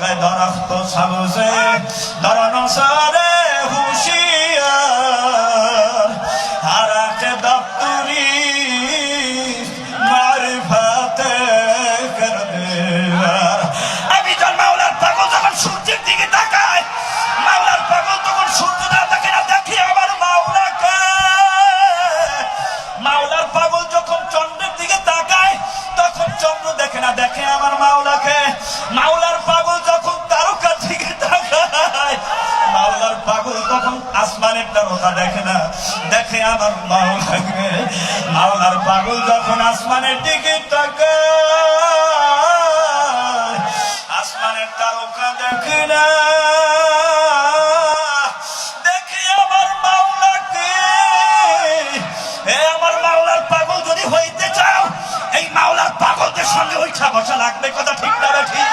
বরগায় দরখত সাবজে দরনো সারে হুশিয়ার হারাকে দপ্তরি মারিফাতে করদেওয়ার। আমি যখন মাওলার পাগল যখন সূর্যের দিকে তাকায়, মাওলার পাগল তখন সূর্য না তাকে না দেখে আমার মাওলাকে। মাওলার পাগল যখন চন্দ্রের দিকে তাকায় তখন চন্দ্র দেখে না, দেখে আমার মাওলাকে। মাওলার পাগল যখন তারকার দিকে তাকায়, মাওলার পাগল তখন আসমানের তারকা দেখে না, দেখে আমার মাওলাকে। মাওলার পাগল যখন আসমানের দিকে তাকায়, আসমানের তারকা দেখে না, দেখে আমার মাওলাকে। আমার মাওলার পাগল যদি হইতে চাও, এই মাওলার পাগলদের সঙ্গে উঠা বসা লাগবে। কথা ঠিক না ঠিক?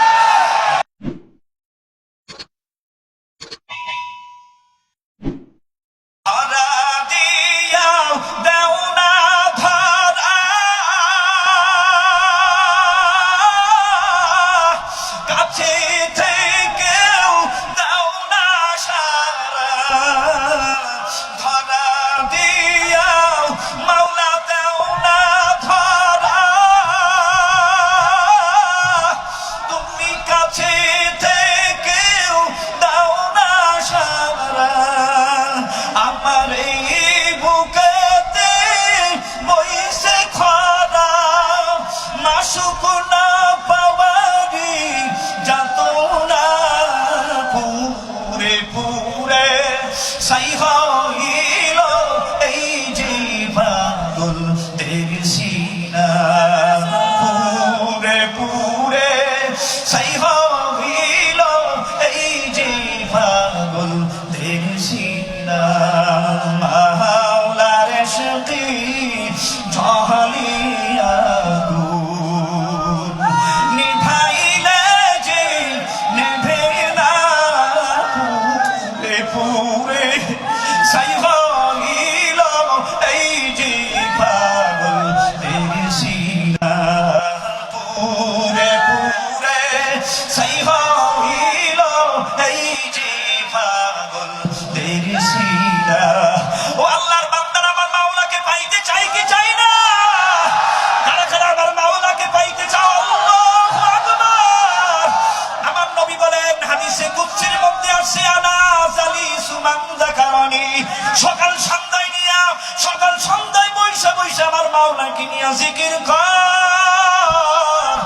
সকাল সন্ধ্যায় নিয়া, সকাল সন্ধ্যায় বৈশা বৈশা আমার মাওলাকে নিয়া জিকির কর।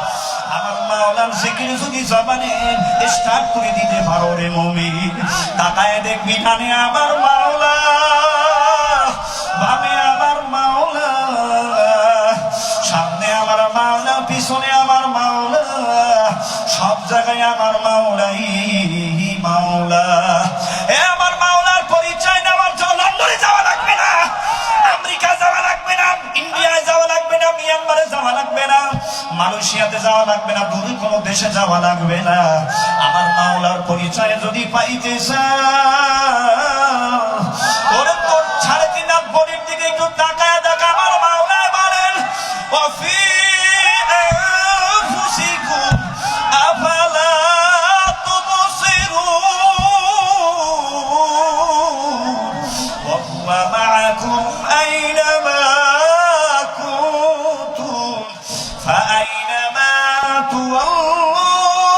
আমার মাওলার জিকির যদি জবানে স্টার্ট করে দিতে পারো রে মুমিন, তাকায় দেখবি ডানে আমার মাওলা, বামে আমার মাওলা, সামনে আমার মাওলা, পিছনে আমার মাওলা, সব জায়গায় আমার মাওলাই মাওলা। এ আমার মাওলার পরিচয় নেওয়ার জন্য লন্ডনে যাওয়া লাগবে না, আমেরিকা যাওয়া লাগবে না, ইন্ডিয়ায় যাওয়া লাগবে না, মিয়ানমারে যাওয়া লাগবে না, মালয়েশিয়াতে যাওয়া লাগবে না, দূরে কোনো দেশে যাওয়া লাগবে না। আমার মাওলার পরিচয় যদি পাইতে চাও, ওরে তোর 3.5 হাত বডির দিকে একটু তাকায় দেখা। আমার মাওলায় বলেন ওয়াফি আনফুসিকুম আফালা معكم أينما كنتم فأينما تولوا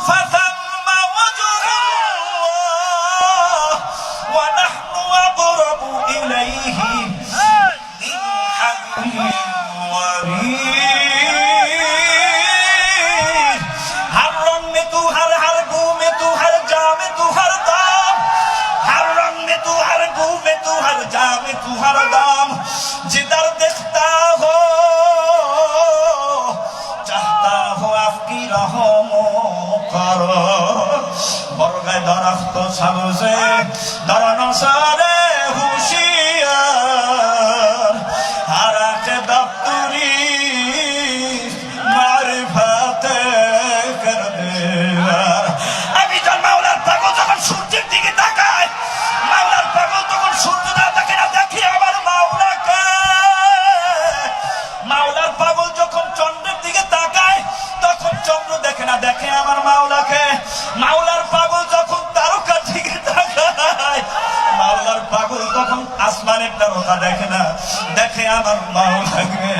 فثم وجه الله ونحن أقرب إليه من حبل الوريد। हर रंग में तू, हर हर गू में तू, हर जा में तू, हर दाम, हर रंग में तू, हर गू में तू, हर जा में तू, हर दाम, जिधर देखता हो चाहता हो आपकी रहमो करो। बरगाय दरख्त सबसे दरनो सारे हुशियार हाराके दफ्तरी मारिफाते करदेওয়ার। আমি যখন মাওলার পাগল যখন সূর্যের দিকে তাকায়, মাওলার পাগল তখন সূর্য না তাকে না, দেখে আমার মাওলাকে। মাওলার পাগল যখন চন্দ্রের দিকে তাকায় তখন চন্দ্র দেখে না, দেখে আমার মাওলাকে। আমার মাওলাকে।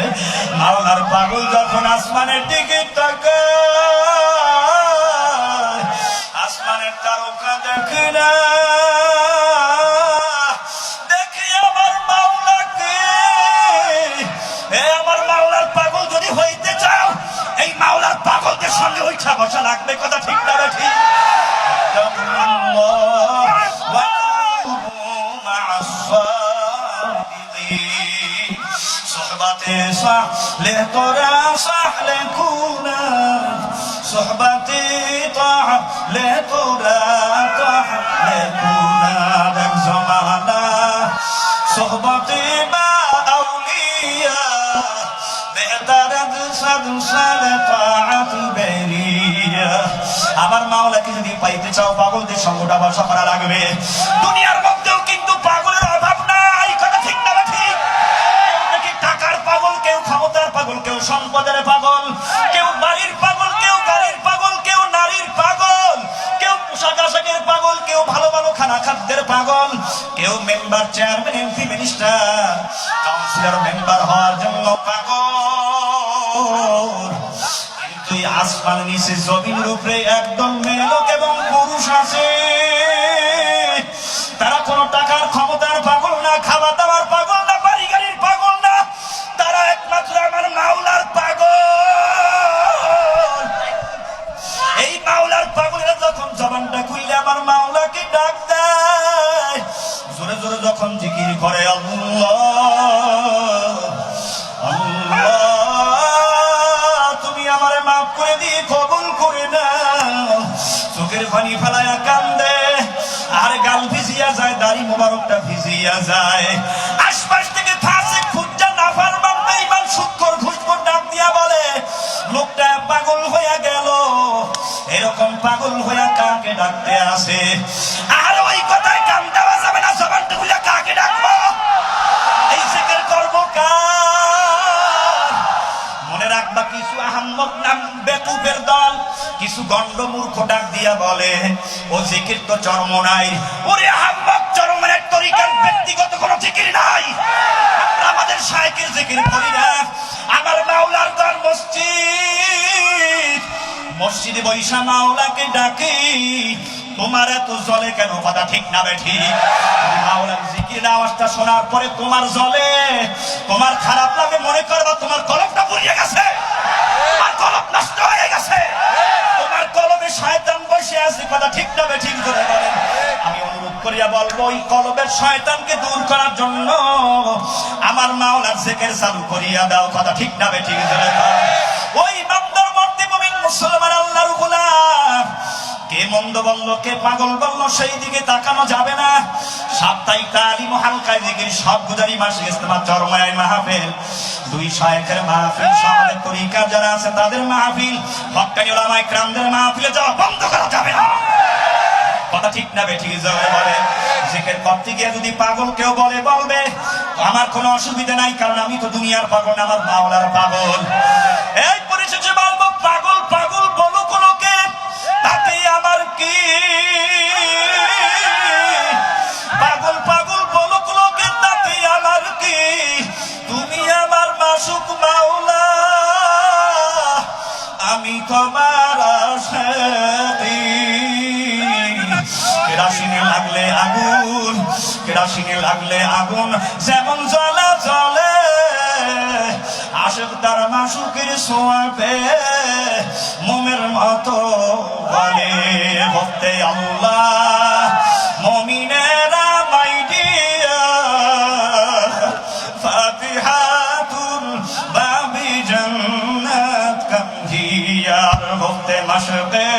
মাওলার পাগল যখন আসমানের দিকে তাকায়, আসমানের তারকা দেখে না, দেখে আমার মাওলাকে। আমার মাওলার পাগল যদি হইতে চাও, এই মাওলার পাগলদের সঙ্গে উঠা বসা লাগবে, কথা ঠিক না ঠিক? صحبتي صح لترى صح لكونا صحبتي طاح لترى طاح لكونا ذاك زمانا صحبتي ما أولياء بأدرد صد طاعة برية আমার মাওলাকে যদি পাইতে চাও পাগলদের সঙ্গটা বসা করা লাগবে। দুনিয়ার মধ্যেও কিন্তু পাগলের অভাব নাই, কথা ঠিক না ঠিক? কেউ টাকার পাগল, কেউ ক্ষমতার পাগল, কেউ সম্পদের পাগল, কেউ বাড়ির পাগল, কেউ গাড়ির পাগল, কেউ নারীর পাগল, কেউ পোশাক আশাকের পাগল, কেউ ভালো ভালো খানা খাদ্যের পাগল, কেউ member chairman MP minister councillor member হওয়ার জন্য পাগল। কিন্তু আসমান নিচে জমিনের উপরে একদম মেয়ে লোক এবং পুরুষ আছে, তারা কোন টাকার ক্ষমতার পাগল না, খাওয়া দাওয়ার পাগল না, বাড়ি গাড়ির পাগল না, তারা একমাত্র আমার মাওলার পাগল। এই মাওলার পাগলেরা যখন জবানটা খুললে আমার মাওলাকে ডাক দেয়, জোরে জোরে যখন জিকির করে আল্লাহ আল্লাহ, তুমি আমারে মাফ করে দিয়ে কবুল করে নাও, চোখের পানি ফেলায়া কান্দে, আর গাল ভিজিয়া যায়, দাড়ি মোবারকটা ভিজিয়া যায়। আশপাশ থেকে ফাসিক ফুজ্জার নাফরমান বেঈমান সুদখোর ঘুষখোর ডাক দিয়া বলে, লোকটা পাগল হইয়া গেল। এরকম পাগল হইয়া কাকে ডাকতে আসে? আর ওই কথায় কান দেওয়া যাবে না, জবানটা খুলে কাকে ডাকবো? এই জিকির করবো কার? মনে রাখবা, কিছু আহাম্মক নাম বেকুবের দল, কিছু গন্ড মূর্খ ডাক দিয়া বলে, ও জিকির তো চরম নাই। ওরে আহাম্মক, চরমের তরিকার ব্যক্তিগত কোনো জিকির নাই। আমরা আমাদের শায়েখের জিকির করি না। আমার মাওলার দল মসজিদ, মসজিদে বৈশা মাওলাকে ডাকি। তোমার এত জলে কেন, কথা ঠিক না বেঠি? মাওলার জিকির আওয়াজটা শোনার পরে তোমার জলে, তোমার খারাপ লাগে, মনে করবা তোমার কলমটা পুড়িয়ে গেছে, তোমার কলম নষ্ট হয়ে গেছে, তোমার কলমে শয়তান বসে আছে, কথা ঠিক না বেঠি? করে বলেন। আমি অনুরোধ করিয়া বলবো, ওই কলমের শয়তানকে দূর করার জন্য আমার মাওলার জিকির চালু করিয়া দাও, কথা ঠিক না বেঠি? ওই ইমানদার মর্তে মুমিন মুসলমান আল্লাহর গোলাম, কে মন্দ বলল, কে পাগল বলল, সেই দিকে তাকানো যাবে না। সাপ্তাহিক তালিম ও হালকা জিকির সব গুজারি মাসিক ইজতেমা চরমায় মাহফিল, দুই শায়েখের মাহফিল, আমাদের তরিকার যারা আছে তাদের মাহফিল, হক্কানি উলামায়ে কেরামদের মাহফিলে যাওয়া বন্ধ করা যাবে না, কথা ঠিক না বেঠিক? জয় বলে। জিকির করতে গিয়ে যদি পাগল কেউ বলে, বলবে, আমার কোনো অসুবিধা নাই, কারণ আমি তো দুনিয়ার পাগল না, আমার মাওলার পাগল। এই পরিশেষে বলবো, পাগল পাগল বলো কোনকে, তাতে আমার কি? পাগল পাগল বলো কোনকে, তাতে আমার কি? তুমি আমার মাসুক মাওলা, আমি তোমার আশিক। কেরাসিনে লাগলে আগুন, কেরাসিনে লাগলে আগুন যেমন জ্বলা জ্বলে, আশিক তার মাসুকের ছোঁয়াবে মোমের মতো বলে, ভক্তে আল্লাহ মুমিনেরা মাইডিয়া ফাতিহাতুল বাবি জান্নাত কামজিয়া, ভক্তে মাসুকে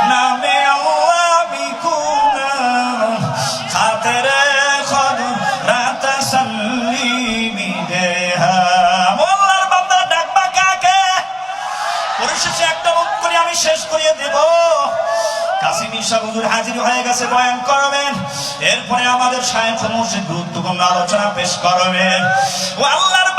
নামে আল্লাহ বিকুনা খাতেরে খদ রাত সাল্লিমি দেহা। মোল্লার বান্দা ডাকবা কাকে? পরিশেষে একটা মুখ করে আমি শেষ করিয়ে দেব। কাসিম ঈসা হুজুর হাজির হয়ে গেছে, বয়ান করবেন। এরপরে আমাদের শায়েখ মুর্শিদ গুরুত্বপূর্ণ আলোচনা পেশ করবেন। ও আল্লাহর